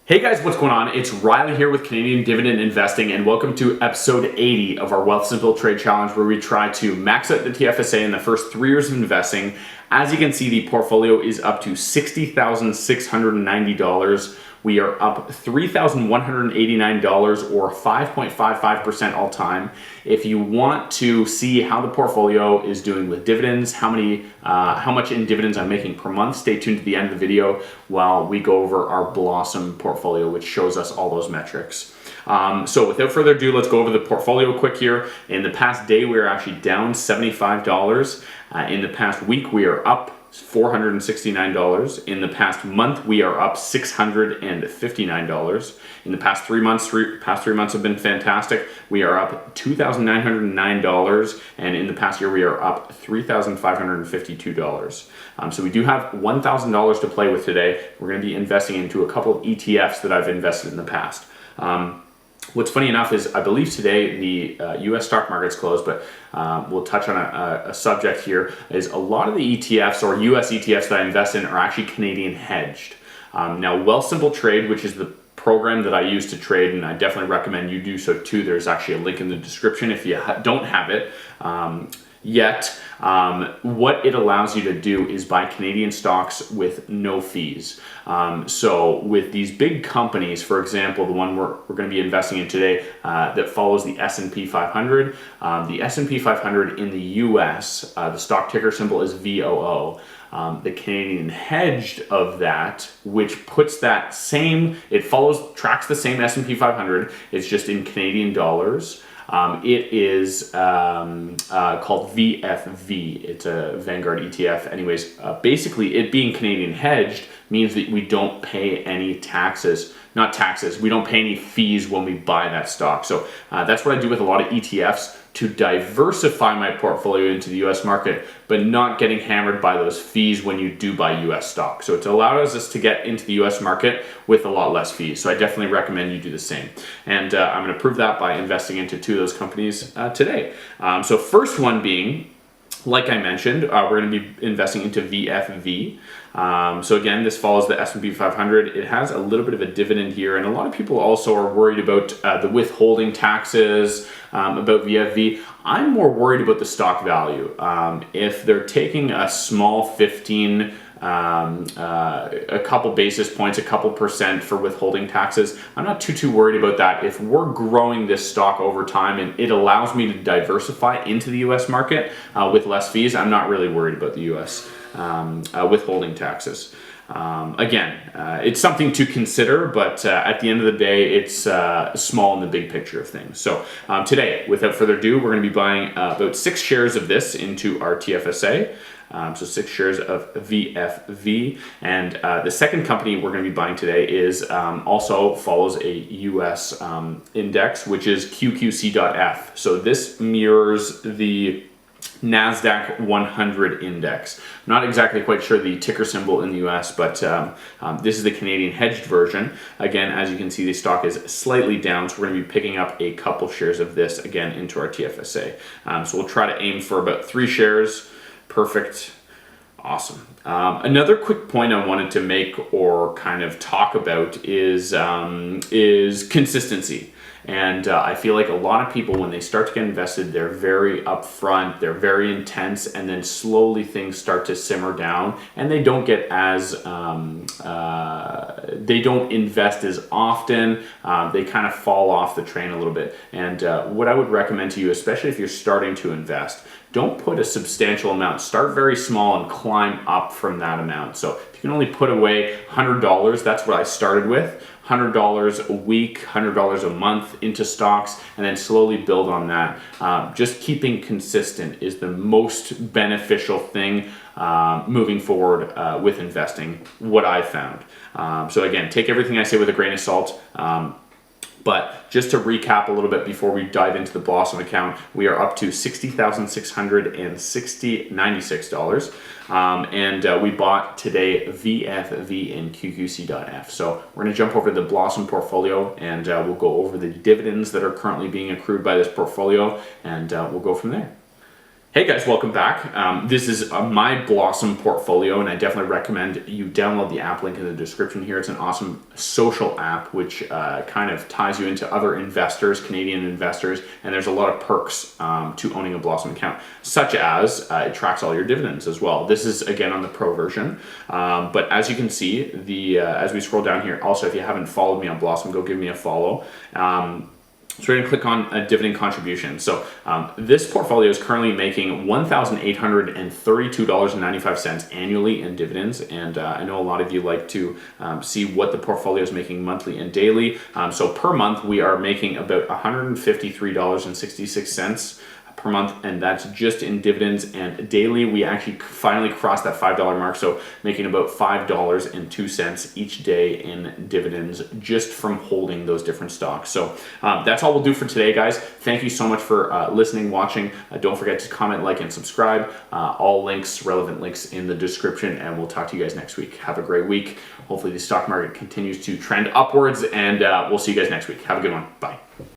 Hey guys, what's going on? It's Riley here with Canadian Dividend Investing, and welcome to episode 80 of our Wealthsimple Trade Challenge, where we try to max out the TFSA in the first 3 years of investing. As you can see, the portfolio is up to $60,690. We are up $3,189 or 5.55% all time. If you want to see how the portfolio is doing with dividends, how much in dividends I'm making per month, stay tuned to the end of the video while we go over our Blossom portfolio, which shows us all those metrics. So without further ado, let's go over the portfolio quick here. In the past day, we are actually down $75. In the past week, we are up $469. In the past month, we are up $659. In the past 3 months, past 3 months have been fantastic. We are up $2,909, and in the past year, we are up $3,552. So we do have $1,000 to play with today. We're going to be investing into a couple of ETFs that I've invested in the past. What's funny enough is I believe today the U.S. stock market's closed, but we'll touch on a subject here, is a lot of the ETFs or U.S. ETFs that I invest in are actually Canadian hedged. Now, Wealthsimple Trade, which is the program that I use to trade, and I definitely recommend you do so too. There's actually a link in the description if you don't have it yet. What it allows you to do is buy Canadian stocks with no fees. So with these big companies, for example, the one we're going to be investing in today that follows the S&P 500, the S&P 500 in the US, the stock ticker symbol is VOO. The Canadian hedged of that, which puts that same, tracks the same S&P 500, it's just in Canadian dollars. It is called VFV. It's a Vanguard ETF. Anyways, basically it being Canadian hedged means that we don't pay any taxes, we don't pay any fees when we buy that stock. So that's what I do with a lot of ETFs to diversify my portfolio into the US market, but not getting hammered by those fees when you do buy US stock. So it allows us to get into the US market with a lot less fees. So I definitely recommend you do the same. And I'm going to prove that by investing into 2 of those companies today. So first one being, like I mentioned, we're going to be investing into VFV. So again, this follows the S&P 500. It has a little bit of a dividend here, and a lot of people also are worried about the withholding taxes, about VFV. I'm more worried about the stock value. If they're taking a small 15, a couple basis points, a couple percent for withholding taxes, I'm not too worried about that. If we're growing this stock over time and it allows me to diversify into the US market with less fees, I'm not really worried about the US withholding taxes. Again, it's something to consider, but at the end of the day, it's small in the big picture of things. So today, without further ado, we're going to be buying about 6 shares of this into our TFSA. So 6 shares of VFV. And the second company we're going to be buying today is also follows a US index, which is QQC.F. So this mirrors the NASDAQ 100 index. I'm not exactly quite sure the ticker symbol in the US, but this is the Canadian hedged version. Again, as you can see, the stock is slightly down, so we're going to be picking up a couple shares of this again into our TFSA. So we'll try to aim for about 3 shares. Perfect. Awesome. Another quick point I wanted to make or kind of talk about is consistency. And I feel like a lot of people, when they start to get invested, they're very upfront, they're very intense, and then slowly things start to simmer down, and they don't get as, they don't invest as often. They kind of fall off the train a little bit. And what I would recommend to you, especially if you're starting to invest, don't put a substantial amount. Start very small and climb up from that amount. So if you can only put away $100, that's what I started with. $100 a week, $100 a month into stocks, and then slowly build on that. Just keeping consistent is the most beneficial thing moving forward with investing, what I found. So again, take everything I say with a grain of salt. But just to recap a little bit before we dive into the Blossom account, we are up to $60,696. And we bought today VFV in QQC.F. So we're going to jump over to the Blossom portfolio, and we'll go over the dividends that are currently being accrued by this portfolio, and we'll go from there. Hey guys, welcome back. This is my Blossom portfolio, and I definitely recommend you download the app, link in the description here. It's an awesome social app which kind of ties you into other investors, Canadian investors, and there's a lot of perks to owning a Blossom account, such as it tracks all your dividends as well. This is again on the pro version, but as you can see, as we scroll down here, also if you haven't followed me on Blossom, go give me a follow. So we're going to click on a dividend contribution. So this portfolio is currently making $1,832.95 annually in dividends. And I know a lot of you like to see what the portfolio is making monthly and daily. So per month, we are making about $153.66 per month, and that's just in dividends. And daily we actually finally crossed that $5 mark, so making about $5.02 each day in dividends just from holding those different stocks. So that's all we'll do for today, guys. Thank you so much for listening, watching. Don't forget to comment, like, and subscribe. All links, relevant links in the description, and we'll talk to you guys next week. Have a great week. Hopefully the stock market continues to trend upwards, and we'll see you guys next week. Have a good one. Bye.